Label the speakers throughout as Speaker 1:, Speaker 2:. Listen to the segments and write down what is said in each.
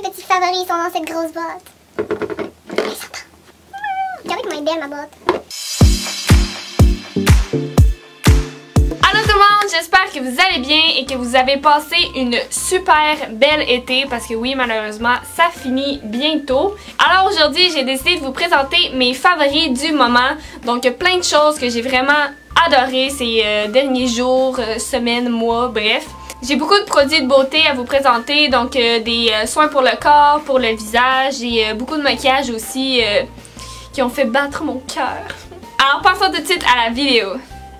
Speaker 1: petits favoris sont dans cette grosse boîte. Allez, s'entend. Regardez comment elle est belle, ma boîte.
Speaker 2: Allô tout le monde, j'espère que vous allez bien et que vous avez passé une super belle été parce que oui, malheureusement, ça finit bientôt. Alors aujourd'hui, j'ai décidé de vous présenter mes favoris du moment. Donc plein de choses que j'ai vraiment adoré ces derniers jours, semaines, mois, bref. J'ai beaucoup de produits de beauté à vous présenter, donc des soins pour le corps, pour le visage et beaucoup de maquillage aussi qui ont fait battre mon cœur. Alors passons tout de suite à la vidéo.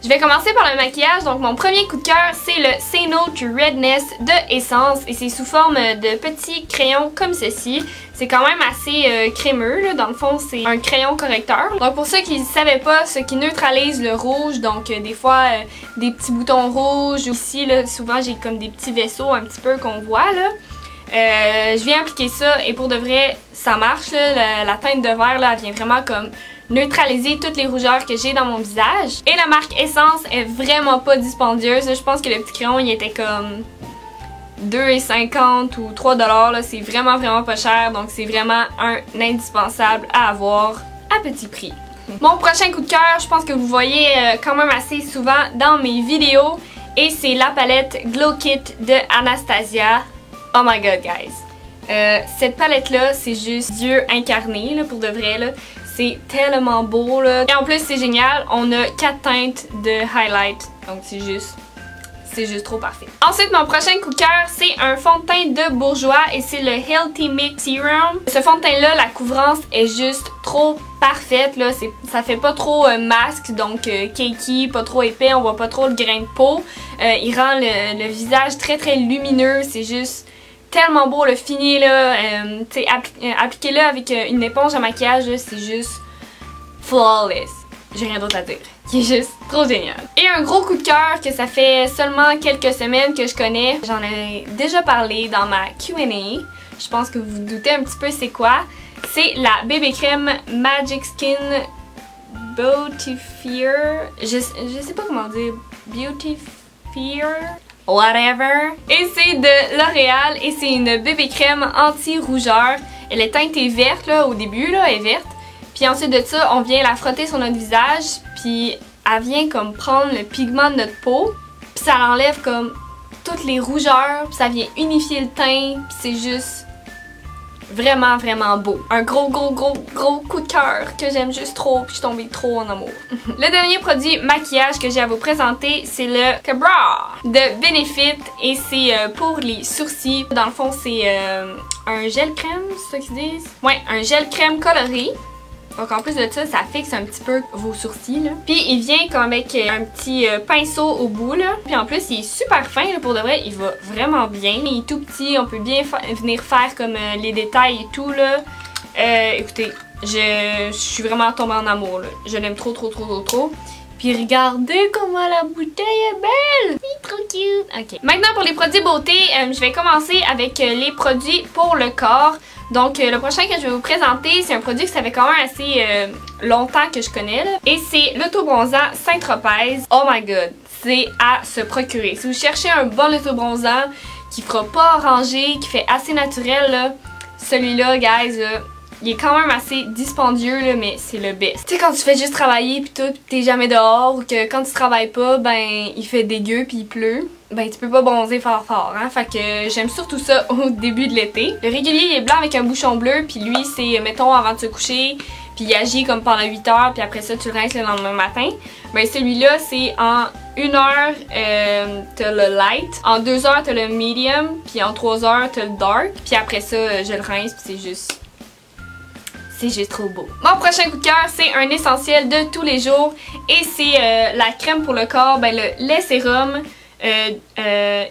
Speaker 2: Je vais commencer par le maquillage, donc mon premier coup de cœur c'est le Say No to Redness de Essence et c'est sous forme de petits crayons comme ceci. C'est quand même assez crémeux, là. Dans le fond c'est un crayon correcteur. Donc pour ceux qui ne savaient pas, ce qui neutralise le rouge, donc des fois des petits boutons rouges, ici là, souvent j'ai comme des petits vaisseaux un petit peu qu'on voit là. Je viens appliquer ça et pour de vrai ça marche là. La teinte de verre là, elle vient vraiment comme neutraliser toutes les rougeurs que j'ai dans mon visage. Et la marque Essence est vraiment pas dispendieuse. Je pense que le petit crayon il était comme 2,50 ou 3$. Là. C'est vraiment pas cher. Donc c'est vraiment un indispensable à avoir à petit prix. Mon prochain coup de cœur, je pense que vous voyez quand même assez souvent dans mes vidéos. Et c'est la palette Glow Kit de Anastasia. Oh my god guys. Cette palette là c'est juste Dieu incarné là, pour de vrai là. C'est tellement beau là. Et en plus c'est génial, on a 4 teintes de highlight. Donc c'est juste trop parfait. Ensuite mon prochain coup de cœur c'est un fond de teint de Bourjois et c'est le Healthy Mix Serum. Ce fond de teint là, la couvrance est juste trop parfaite là. Ça fait pas trop masque donc cakey, pas trop épais, on voit pas trop le grain de peau. Il rend le visage très lumineux, c'est juste tellement beau le fini là, appliquez-le avec une éponge à maquillage, c'est juste flawless. J'ai rien d'autre à dire. Qui est juste trop génial. Et un gros coup de cœur que ça fait seulement quelques semaines que je connais. J'en ai déjà parlé dans ma Q&A. Je pense que vous vous doutez un petit peu c'est quoi. C'est la bébé crème Magic Skin Beautifier. Je sais pas comment dire. Beautifier. Whatever. Et c'est de L'Oréal et c'est une bébé crème anti-rougeur. Elle est teintée verte là au début là, elle est verte. Puis ensuite de ça, on vient la frotter sur notre visage, puis elle vient comme prendre le pigment de notre peau, puis ça l'enlève comme toutes les rougeurs, puis ça vient unifier le teint, puis c'est juste vraiment beau. Un gros coup de cœur que j'aime juste trop, puis je suis tombée trop en amour. Le dernier produit maquillage que j'ai à vous présenter, c'est le Cabra de Benefit et c'est pour les sourcils. Dans le fond, c'est un gel crème, c'est ça qu'ils disent? Ouais, un gel crème coloré. Donc en plus de ça, ça fixe un petit peu vos sourcils là. Puis il vient comme avec un petit pinceau au bout là. Puis en plus il est super fin là, pour de vrai, il va vraiment bien. Il est tout petit, on peut bien venir faire comme les détails et tout là. Écoutez, je suis vraiment tombée en amour là. Je l'aime trop. Puis regardez comment la bouteille est belle! C'est trop cute! Ok. Maintenant pour les produits beauté, je vais commencer avec les produits pour le corps. Donc le prochain que je vais vous présenter, c'est un produit que ça fait quand même assez longtemps que je connais là. Et c'est l'autobronzant Saint-Tropez. Oh my god! C'est à se procurer. Si vous cherchez un bon autobronzant qui fera pas orangé, qui fait assez naturel là, celui-là, guys, il est quand même assez dispendieux là, mais c'est le best. Tu sais quand tu fais juste travailler pis tout, pis t'es jamais dehors, ou que quand tu travailles pas, ben il fait dégueu pis il pleut, ben tu peux pas bronzer fort hein. Fait que j'aime surtout ça au début de l'été. Le régulier il est blanc avec un bouchon bleu, puis lui c'est mettons avant de se coucher, puis il agit comme pendant 8 heures, puis après ça tu le rinces le lendemain matin. Ben celui-là c'est en 1 heure t'as le light, en 2 heures t'as le medium, puis en 3 heures t'as le dark, puis après ça je le rince puis c'est juste trop beau. Mon prochain coup de cœur, c'est un essentiel de tous les jours et c'est la crème pour le corps, ben le lait sérum. Le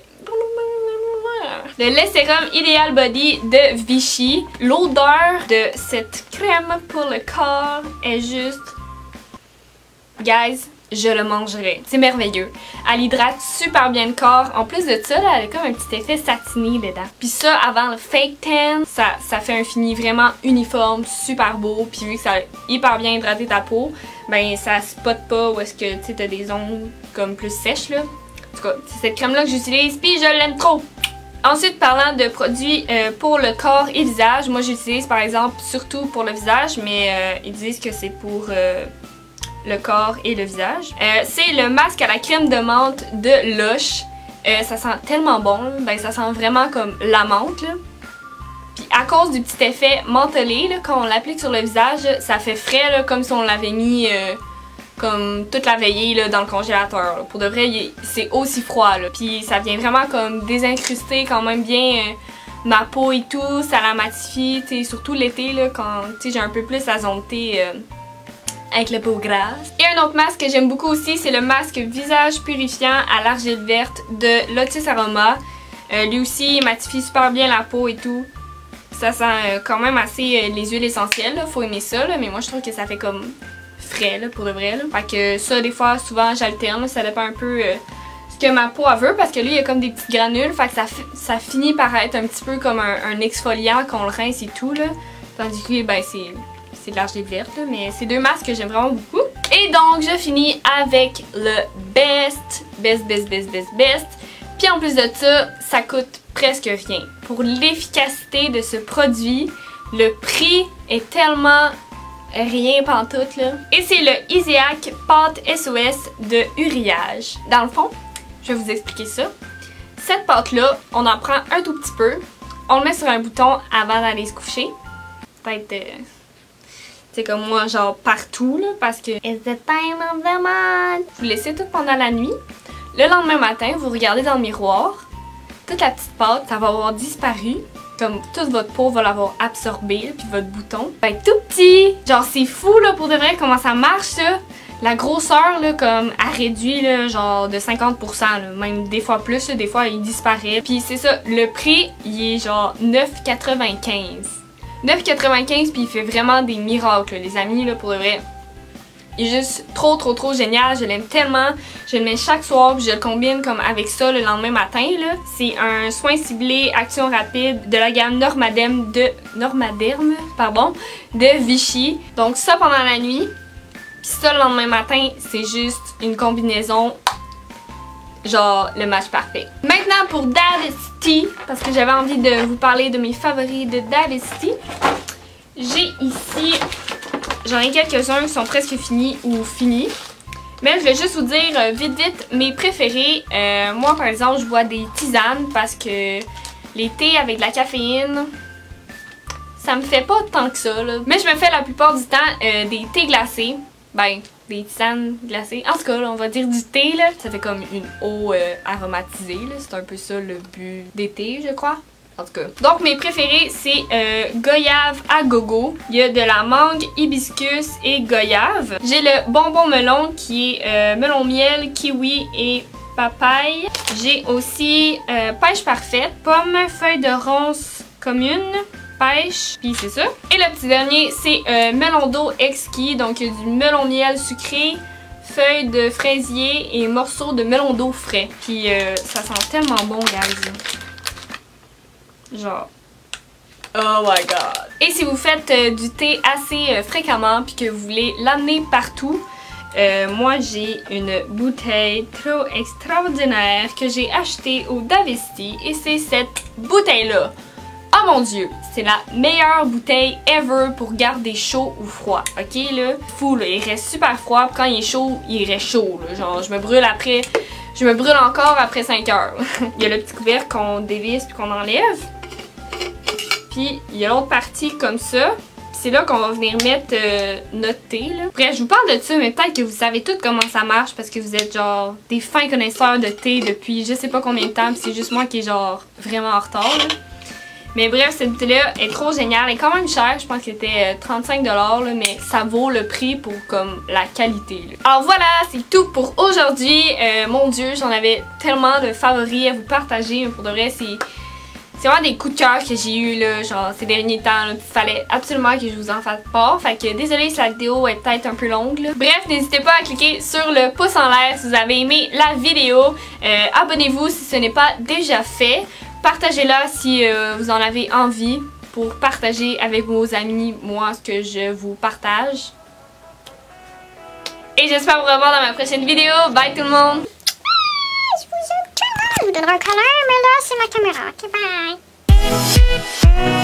Speaker 2: lait sérum Ideal Body de Vichy. L'odeur de cette crème pour le corps est juste... Guys, je le mangerai. C'est merveilleux. Elle hydrate super bien le corps. En plus de ça, là, elle a comme un petit effet satiné dedans. Puis ça, avant le fake tan, ça fait un fini vraiment uniforme, super beau. Puis vu que ça a hyper bien hydraté ta peau, ben ça spot pas où est-ce que tu as des ongles comme plus sèches là. En tout cas, c'est cette crème là que j'utilise puis je l'aime trop. Ensuite, parlant de produits pour le corps et visage, moi j'utilise par exemple surtout pour le visage, mais ils disent que c'est pour le corps et le visage. C'est le masque à la crème de menthe de Lush. Ça sent tellement bon, ben ça sent vraiment comme la menthe là. Puis à cause du petit effet mentholé, là, quand on l'applique sur le visage, ça fait frais là, comme si on l'avait mis comme toute la veillée là, dans le congélateur. Là. Pour de vrai, c'est aussi froid. Là. Puis ça vient vraiment comme désincruster quand même bien ma peau et tout. Ça la matifie, surtout l'été là, quand j'ai un peu plus la zone T avec la peau grasse. Et un autre masque que j'aime beaucoup aussi, c'est le masque visage purifiant à l'argile verte de Lotus Aroma. Lui aussi, il matifie super bien la peau et tout. Ça sent quand même assez les huiles essentielles, là. Faut aimer ça, là, mais moi je trouve que ça fait comme frais là, pour de vrai. Là. Fait que ça, des fois, souvent j'alterne, ça dépend un peu ce que ma peau elle veut, parce que lui il y a comme des petites granules, fait que ça finit par être un petit peu comme un exfoliant quand on le rince et tout. Là. Tandis que lui, ben c'est de l'argile verte, là, mais c'est deux masques que j'aime vraiment beaucoup. Et donc je finis avec le best. Puis en plus de ça, ça coûte presque rien. Pour l'efficacité de ce produit, le prix est tellement rien pantoute là. Et c'est le Iseak pâte SOS de Uriage. Dans le fond, je vais vous expliquer ça. Cette pâte là, on en prend un tout petit peu, on le met sur un bouton avant d'aller se coucher. Peut-être c'est comme moi genre partout là, parce que it's the time of the month. Vous laissez tout pendant la nuit. Le lendemain matin, vous regardez dans le miroir, toute la petite pâte, ça va avoir disparu. Comme toute votre peau va l'avoir absorbé, puis votre bouton va être tout petit. Genre c'est fou là pour de vrai comment ça marche ça. La grosseur là comme a réduit là genre de 50% là, même des fois plus, là, des fois il disparaît. Puis c'est ça, le prix il est genre 9,95. 9,95 puis il fait vraiment des miracles les amis là pour de vrai. Il est juste trop génial, je l'aime tellement. Je le mets chaque soir puis je le combine comme avec ça le lendemain matin là. C'est un soin ciblé action rapide de la gamme Normaderm de Vichy. Donc ça pendant la nuit. Puis ça le lendemain matin, c'est juste une combinaison genre le match parfait. Maintenant pour Davesti, parce que j'avais envie de vous parler de mes favoris de Davesti. J'ai ici j'en ai quelques-uns qui sont presque finis ou finis. Mais je vais juste vous dire vite mes préférés. Moi par exemple je bois des tisanes parce que les thés avec de la caféine, ça me fait pas tant que ça là. Mais je me fais la plupart du temps des thés glacés. Ben, des tisanes glacées. En tout cas, là, on va dire du thé là. Ça fait comme une eau aromatisée là. C'est un peu ça le but des thés je crois. En tout cas. Donc mes préférés c'est goyave à gogo. Il y a de la mangue, hibiscus et goyave. J'ai le bonbon melon qui est melon miel, kiwi et papaye. J'ai aussi pêche parfaite, pomme, feuille de ronce commune, pêche, puis c'est ça. Et le petit dernier c'est melon d'eau exquis. Donc il y a du melon miel sucré, feuilles de fraisier et morceaux de melon d'eau frais. Puis ça sent tellement bon guys. Genre, oh my god. Et si vous faites du thé assez fréquemment puis que vous voulez l'amener partout, moi j'ai une bouteille trop extraordinaire que j'ai achetée au Davesti et c'est cette bouteille là. Oh mon dieu, c'est la meilleure bouteille ever pour garder chaud ou froid. Ok là, fou là, il reste super froid puis quand il est chaud, il reste chaud là. Genre je me brûle après, je me brûle encore après 5 heures. Il y a le petit couvercle qu'on dévisse puis qu'on enlève. Puis il y a l'autre partie comme ça. C'est là qu'on va venir mettre notre thé là. Bref, je vous parle de ça, mais peut-être que vous savez tout comment ça marche parce que vous êtes genre des fins connaisseurs de thé depuis je sais pas combien de temps. C'est juste moi qui est genre vraiment en retard là. Mais bref, cette bouteille-là est trop géniale. Elle est quand même chère, je pense que c'était 35$ là, mais ça vaut le prix pour comme la qualité. Là. Alors voilà, c'est tout pour aujourd'hui. Mon dieu, j'en avais tellement de favoris à vous partager, mais pour de vrai, c'est vraiment des coups de cœur que j'ai eu là, genre ces derniers temps. Il fallait absolument que je vous en fasse part. Fait que désolée si la vidéo est peut-être un peu longue. Là. Bref, n'hésitez pas à cliquer sur le pouce en l'air si vous avez aimé la vidéo. Abonnez-vous si ce n'est pas déjà fait. Partagez-la si vous en avez envie pour partager avec vos amis, moi, ce que je vous partage. Et j'espère vous revoir dans ma prochaine vidéo. Bye tout le monde!
Speaker 1: Je vous aime. je vous donnerai un câlin, mais là, c'est ma caméra. Ok, bye!